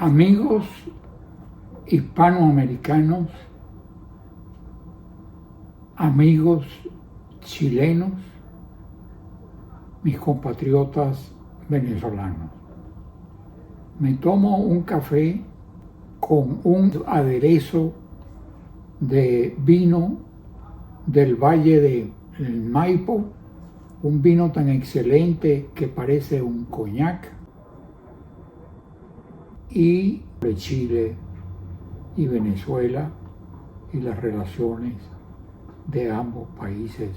Amigos hispanoamericanos, amigos chilenos, mis compatriotas venezolanos. Me tomo un café con un aderezo de vino del Valle del Maipo, un vino tan excelente que parece un coñac, y de Chile y Venezuela y las relaciones de ambos países,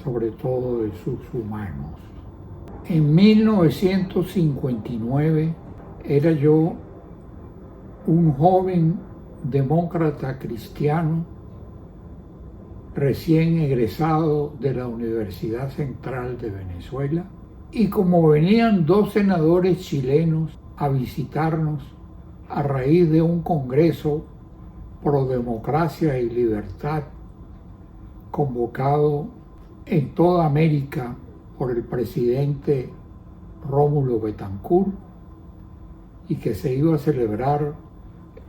sobre todo de sus humanos. En 1959 era yo un joven demócrata cristiano recién egresado de la Universidad Central de Venezuela, y como venían dos senadores chilenos a visitarnos a raíz de un congreso pro democracia y libertad convocado en toda América por el presidente Rómulo Betancourt y que se iba a celebrar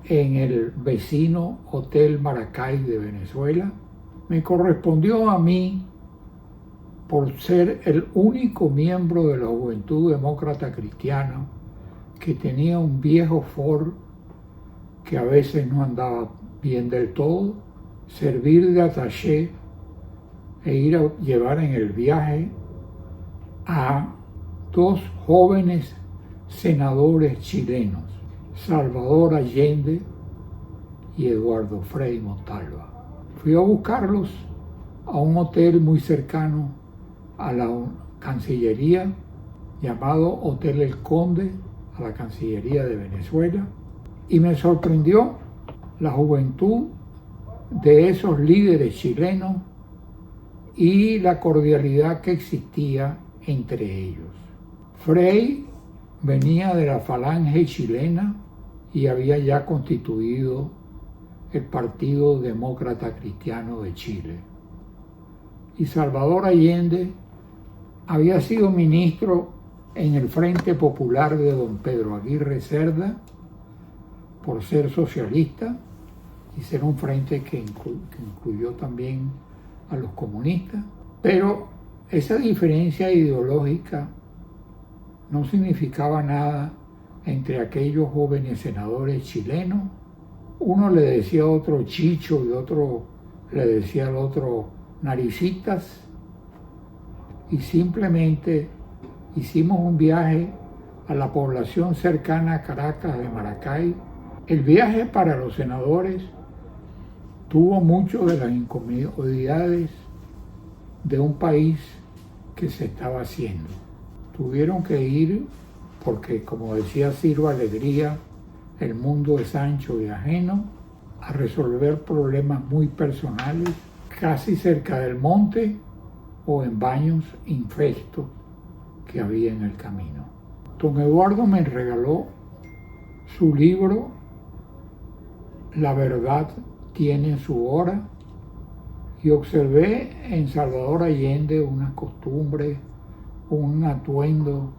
en el vecino Hotel Maracay de Venezuela, me correspondió a mí, por ser el único miembro de la Juventud Demócrata Cristiana que tenía un viejo Ford que a veces no andaba bien del todo, servir de attaché e ir a llevar en el viaje a dos jóvenes senadores chilenos, Salvador Allende y Eduardo Frei Montalva. Fui a buscarlos a un hotel muy cercano a la Cancillería, llamado Hotel El Conde, a la Cancillería de Venezuela, y me sorprendió la juventud de esos líderes chilenos y la cordialidad que existía entre ellos. Frei venía de la Falange chilena y había ya constituido el Partido Demócrata Cristiano de Chile. Y Salvador Allende había sido ministro en el Frente Popular de don Pedro Aguirre Cerda por ser socialista y ser un frente que incluyó también a los comunistas. Pero esa diferencia ideológica no significaba nada entre aquellos jóvenes senadores chilenos. Uno le decía a otro chicho y otro le decía al otro naricitas, y simplemente hicimos un viaje a la población cercana a Caracas de Maracay. El viaje para los senadores tuvo mucho de las incomodidades de un país que se estaba haciendo. Tuvieron que ir porque, como decía Ciro Alegría, el mundo es ancho y ajeno, a resolver problemas muy personales, casi cerca del monte o en baños infestos que había en el camino. Don Eduardo me regaló su libro La verdad tiene su hora, y observé en Salvador Allende una costumbre, un atuendo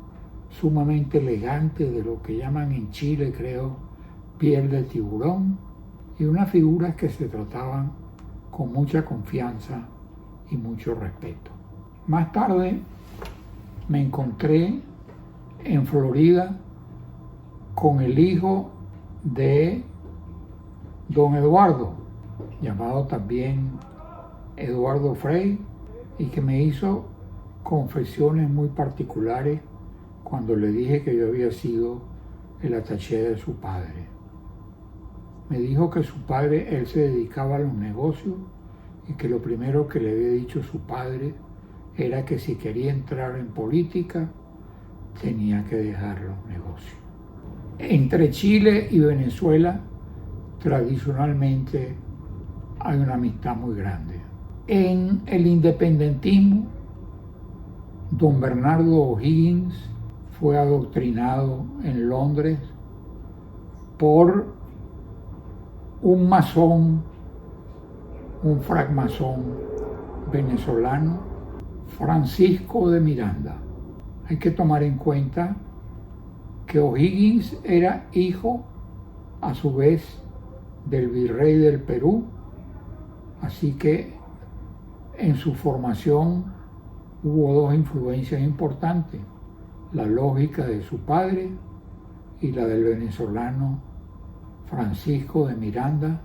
sumamente elegante de lo que llaman en Chile, creo, piel de tiburón, y unas figuras que se trataban con mucha confianza y mucho respeto. Más tarde me encontré en Florida con el hijo de don Eduardo, llamado también Eduardo Frei, y que me hizo confesiones muy particulares cuando le dije que yo había sido el attaché de su padre. Me dijo que su padre, él se dedicaba a los negocios, y que lo primero que le había dicho su padre era que si quería entrar en política tenía que dejar los negocios. Entre Chile y Venezuela tradicionalmente hay una amistad muy grande. En el independentismo, don Bernardo O'Higgins fue adoctrinado en Londres por un masón, un francmasón venezolano, Francisco de Miranda. Hay que tomar en cuenta que O'Higgins era hijo a su vez del virrey del Perú, así que en su formación hubo dos influencias importantes, la lógica de su padre y la del venezolano Francisco de Miranda,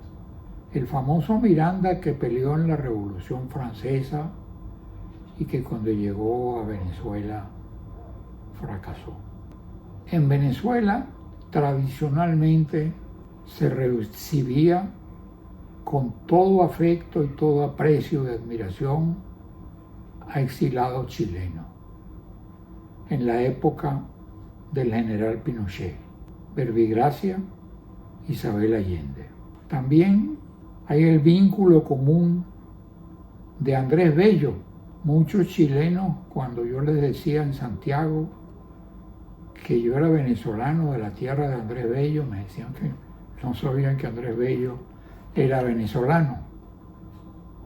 el famoso Miranda que peleó en la Revolución Francesa y que cuando llegó a Venezuela fracasó. En Venezuela tradicionalmente se recibía con todo afecto y todo aprecio y admiración a exilados chilenos en la época del general Pinochet, Verbigracia, Isabel Allende. También hay el vínculo común de Andrés Bello. Muchos chilenos, cuando yo les decía en Santiago que yo era venezolano de la tierra de Andrés Bello, me decían que no sabían que Andrés Bello era venezolano.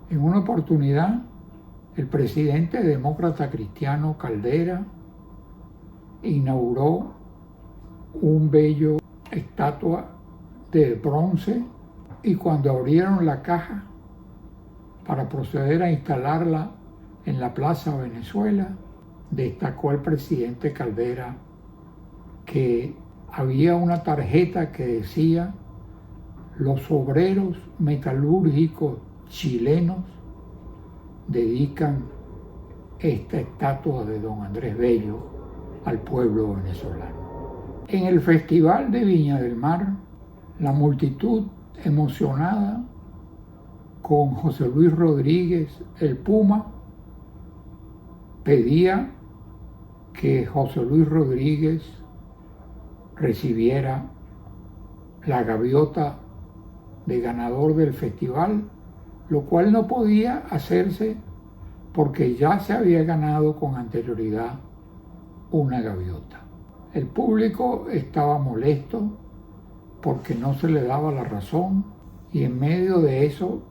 En una oportunidad, el presidente demócrata cristiano Caldera inauguró un bello estatua de bronce y cuando abrieron la caja para proceder a instalarla en la Plaza Venezuela, destacó el presidente Caldera que había una tarjeta que decía: los obreros metalúrgicos chilenos dedican esta estatua de don Andrés Bello al pueblo venezolano. En el Festival de Viña del Mar, la multitud emocionada con José Luis Rodríguez, el Puma, pedía que José Luis Rodríguez recibiera la gaviota de ganador del festival, lo cual no podía hacerse porque ya se había ganado con anterioridad una gaviota. El público estaba molesto porque no se le daba la razón y en medio de eso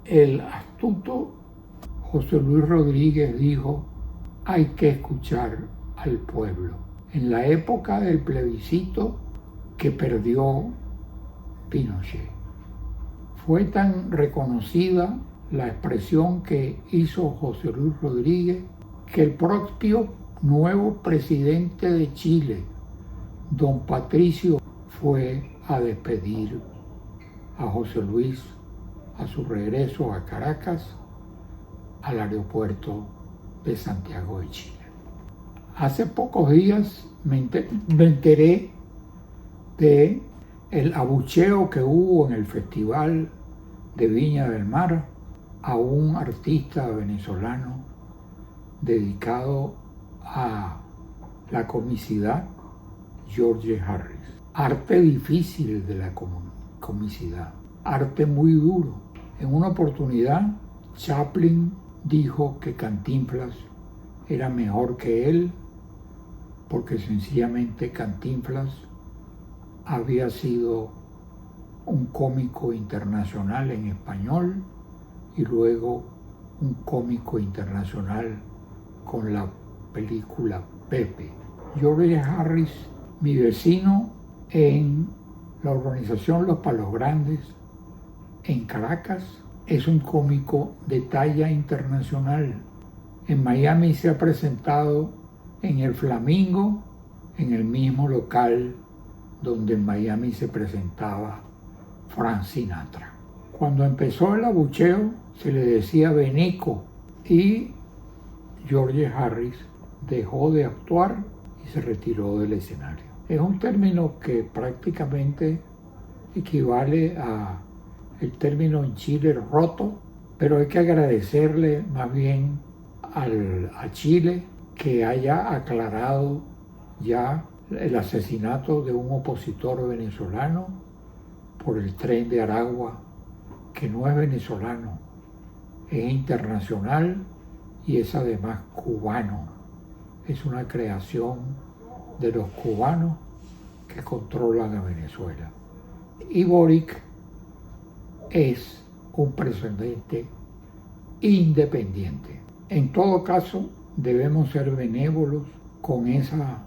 el astuto José Luis Rodríguez dijo: hay que escuchar al pueblo. En la época del plebiscito que perdió Pinochet, fue tan reconocida la expresión que hizo José Luis Rodríguez que el propio nuevo presidente de Chile, don Patricio, fue a despedir a José Luis a su regreso a Caracas, al aeropuerto de Santiago de Chile. Hace pocos días me enteré de el abucheo que hubo en el Festival de Viña del Mar a un artista venezolano dedicado a la comicidad, George Harris. Arte difícil de la comicidad, arte muy duro. En una oportunidad, Chaplin dijo que Cantinflas era mejor que él porque sencillamente Cantinflas había sido un cómico internacional en español y luego un cómico internacional con la película Pepe. George Harris, mi vecino en la urbanización Los Palos Grandes, en Caracas, es un cómico de talla internacional. En Miami se ha presentado en el Flamingo, en el mismo local donde en Miami se presentaba Frank Sinatra. Cuando empezó el abucheo se le decía Benico y George Harris dejó de actuar y se retiró del escenario. Es un término que prácticamente equivale a el término en Chile roto, pero hay que agradecerle más bien a Chile que haya aclarado ya el asesinato de un opositor venezolano por el Tren de Aragua, que no es venezolano, es internacional y es además cubano. Es una creación de los cubanos que controlan a Venezuela. Y Boric es un presidente independiente. En todo caso, debemos ser benévolos con esa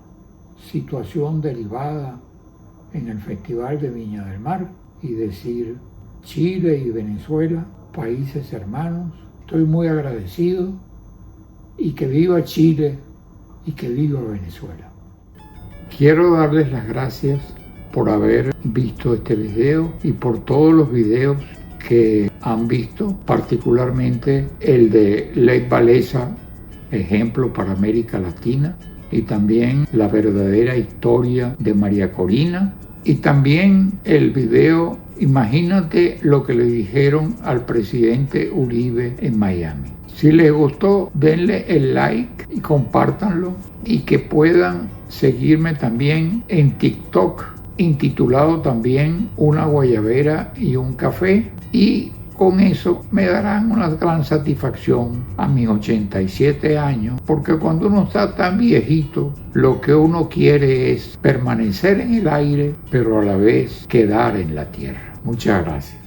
situación derivada en el Festival de Viña del Mar y decir: Chile y Venezuela, países hermanos, estoy muy agradecido, y que viva Chile y que viva Venezuela. Quiero darles las gracias por haber visto este video y por todos los videos que han visto, particularmente el de Lech Walesa, ejemplo para América Latina, y también la verdadera historia de María Corina, y también el video Imagínate lo que le dijeron al presidente Uribe en Miami. Si les gustó, denle el like y compártanlo, y que puedan seguirme también en TikTok, intitulado también Una Guayabera y un Café, y con eso me darán una gran satisfacción a mis 87 años, porque cuando uno está tan viejito, lo que uno quiere es permanecer en el aire, pero a la vez quedar en la tierra. Muchas gracias.